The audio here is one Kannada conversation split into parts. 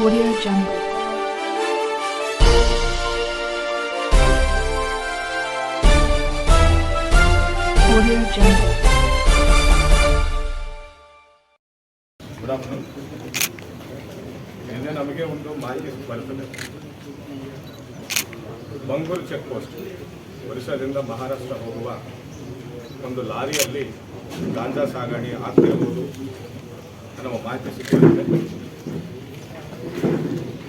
Audio Jungle. Audio Jungle. Good afternoon. ನಿನ್ನೆ ನಮಗೆ ಒಂದು ಮಾಹಿತಿ ಬರ್ತದೆ. ಬಂಗೂರು ಚೆಕ್ ಪೋಸ್ಟ್ ಒರಿಸ್ಸಾದಿಂದ ಮಹಾರಾಷ್ಟ್ರ ಹೋಗುವ ಒಂದು ಲಾರಿಯಲ್ಲಿ ಗಾಂಜಾ ಸಾಗಣೆ ಆಗ್ತಿರ್ಬೋದು ಅನ್ನೋ ಮಾಹಿತಿ ಸಿಕ್ಕಿರುತ್ತೆ.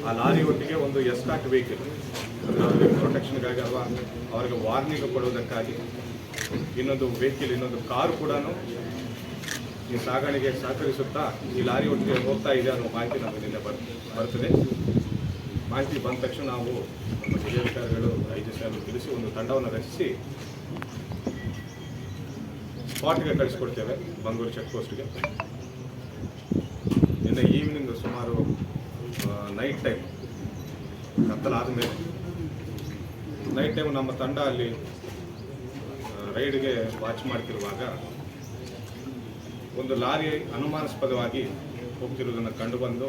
ಆ ಲಾರಿ ಒಟ್ಟಿಗೆ ಒಂದು ಎಸ್ಕಾರ್ಟ್ ವೆಹಿಕಲ್, ಅವರಿಗೆ ಪ್ರೊಟೆಕ್ಷನ್ಗಾಗಿ ಅಥವಾ ಅವರಿಗೆ ವಾರ್ನಿಂಗ್ ಕೊಡುವುದಕ್ಕಾಗಿ ಇನ್ನೊಂದು ವೆಹಿಕಲ್, ಇನ್ನೊಂದು ಕಾರು ಕೂಡ ಈ ಸಾಗಣೆಗೆ ಸಹಕರಿಸುತ್ತಾ ಈ ಲಾರಿ ಒಟ್ಟಿಗೆ ಹೋಗ್ತಾ ಇದೆ ಅನ್ನೋ ಮಾಹಿತಿ ನಮಗೆ ನಿನ್ನೆ ಬರ್ತದೆ. ಮಾಹಿತಿ ಬಂದ ತಕ್ಷಣ ನಾವು ನಮ್ಮ ಜಿಲ್ಲಾಧಿಕಾರಿಗಳು ಐಜಿಎಸ್ಆರ್ ತಿಳಿಸಿ ಒಂದು ತಂಡವನ್ನು ರಚಿಸಿ ಸ್ಪಾಟ್ಗೆ ಕಳಿಸ್ಕೊಡ್ತೇವೆ ಬಂಗೂರು ಚೆಕ್ ಪೋಸ್ಟ್ಗೆ. ನಿನ್ನೆ ಈವ್ನಿಂಗ್ ಸುಮಾರು ನೈಟ್ ಟೈಮ್ ಕತ್ತಲಾದ ಮೇಲೆ ನೈಟ್ ಟೈಮ್ ನಮ್ಮ ತಂಡ ಅಲ್ಲಿ ರೈಡ್ಗೆ ವಾಚ್ ಮಾಡ್ತಿರುವಾಗ ಒಂದು ಲಾರಿ ಅನುಮಾನಾಸ್ಪದವಾಗಿ ಹೋಗ್ತಿರುವುದನ್ನು ಕಂಡುಬಂದು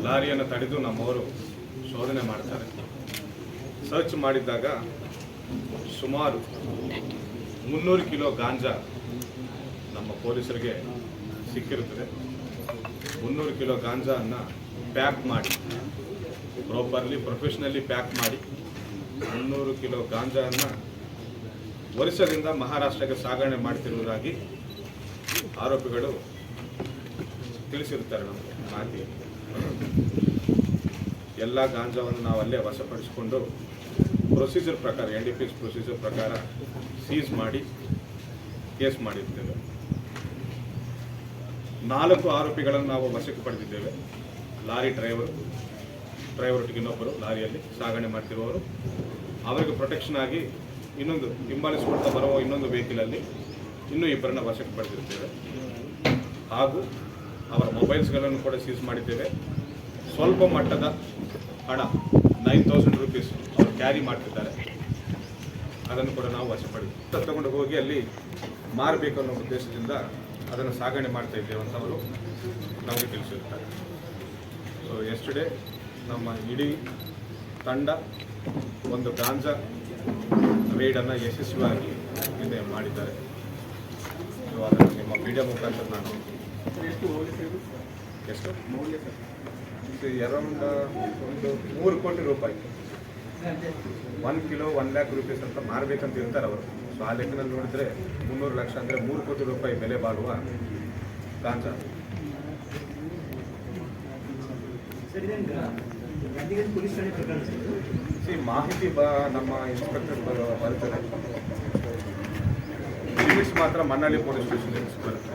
ಲಾರಿಯನ್ನು ತಡೆದು ನಮ್ಮವರು ಶೋಧನೆ ಮಾಡ್ತಾರೆ. ಸರ್ಚ್ ಮಾಡಿದ್ದಾಗ ಸುಮಾರು 300 ಕಿಲೋ ಗಾಂಜಾ ನಮ್ಮ ಪೊಲೀಸರಿಗೆ ಸಿಕ್ಕಿರುತ್ತದೆ. 300 ಕಿಲೋ ಗಾಂಜಾವನ್ನು ಪ್ಯಾಕ್ ಮಾಡಿ, ಪ್ರಾಪರ್ಲಿ ಪ್ರೊಫೆಷನಲಿ ಪ್ಯಾಕ್ ಮಾಡಿ 300 ಕಿಲೋ ಗಾಂಜಾವನ್ನು ಒರಿಸ್ಸಾದಿಂದ ಮಹಾರಾಷ್ಟ್ರಕ್ಕೆ ಸಾಗಣೆ ಮಾಡ್ತಿರುವುದಾಗಿ ಆರೋಪಿಗಳು ತಿಳಿಸಿರುತ್ತಾರೆ. ನಮಗೆ ಮಾಹಿತಿ ಎಲ್ಲ ಗಾಂಜಾವನ್ನು ನಾವು ಅಲ್ಲೇ ವಶಪಡಿಸಿಕೊಂಡು ಪ್ರೊಸೀಜರ್ ಪ್ರಕಾರ, NDPS ಪ್ರೊಸೀಜರ್ ಪ್ರಕಾರ ಸೀಸ್ ಮಾಡಿ ಕೇಸ್ ಮಾಡಿರ್ತೇವೆ. 4 ಆರೋಪಿಗಳನ್ನು ನಾವು ವಶಕ್ಕೆ ಪಡೆದಿದ್ದೇವೆ. ಲಾರಿ ಡ್ರೈವರ್ಗೆ ಇನ್ನೊಬ್ಬರು, ಲಾರಿಯಲ್ಲಿ ಸಾಗಣೆ ಮಾಡ್ತಿರುವವರು, ಅವರಿಗೆ ಪ್ರೊಟೆಕ್ಷನ್ ಆಗಿ ಇನ್ನೊಂದು ಹಿಂಬಾಲಿಸಿಕೊಳ್ತಾ ಬರುವ ಇನ್ನೊಂದು ವೆಹಿಕಲಲ್ಲಿ ಇನ್ನೂ 2 ವಶಕ್ಕೆ ಪಡೆದಿರ್ತೇವೆ. ಹಾಗೂ ಅವರ ಮೊಬೈಲ್ಸ್ಗಳನ್ನು ಕೂಡ ಸೀಸ್ ಮಾಡಿದ್ದೇವೆ. ಸ್ವಲ್ಪ ಮಟ್ಟದ ಹಣ 9,000 ರೂಪೀಸ್ ಅವರು ಕ್ಯಾರಿ ಮಾಡ್ತಿದ್ದಾರೆ, ಅದನ್ನು ಕೂಡ ನಾವು ವಶಪಡಿಸಿ ತಗೊಂಡು ಹೋಗಿ ಅಲ್ಲಿ ಮಾರಬೇಕು ಅನ್ನೋ ಉದ್ದೇಶದಿಂದ ಅದನ್ನು ಸಾಗಣೆ ಮಾಡ್ತಾ ಇದ್ದೇವೆ ಅಂತ ಅವರು ನಮಗೆ ತಿಳಿಸಿರ್ತಾರೆ. ಸೊ ಎಸ್ಟರ್ಡೇ ನಮ್ಮ ಇಡೀ ತಂಡ ಒಂದು ಗಾಂಜಾ ರೈಡನ್ನು ಯಶಸ್ವಿಯಾಗಿ ನಿನ್ನೆ ಮಾಡಿದ್ದಾರೆ. ಸೊ ಅದನ್ನು ನಿಮ್ಮ ಮೀಡಿಯಾ ಮುಖಾಂತರ ನಾನು ಎಷ್ಟು ಅರೌಂಡ್ ಒಂದು 3 ಕೋಟಿ ರೂಪಾಯಿ, 1 ಕಿಲೋ 1 ಲ್ಯಾಕ್ ರೂಪೀಸ್ ಅಂತ ಮಾರಬೇಕಂತ ಇರ್ತಾರೆ ಅವರು. ಸೊ ಆ ಲೆಕ್ಕನಲ್ಲಿ ನೋಡಿದರೆ 300 ಲಕ್ಷ ಅಂದರೆ 3 ಕೋಟಿ ರೂಪಾಯಿ ಬೆಲೆ ಬಾಳುವ ಗಾಂಜಾ. ಮಾಹಿತಿ ನಮ್ಮ ಇನ್ಸ್ಪೆಕ್ಟರ್ ಬರುತ್ತದೆ. ಲಿಮಿಟ್ಸ್ ಮಾತ್ರ ಮಣ್ಣಳ್ಳಿ ಪೊಲೀಸ್ ಸ್ಟೇಷನ್ ಬರುತ್ತೆ.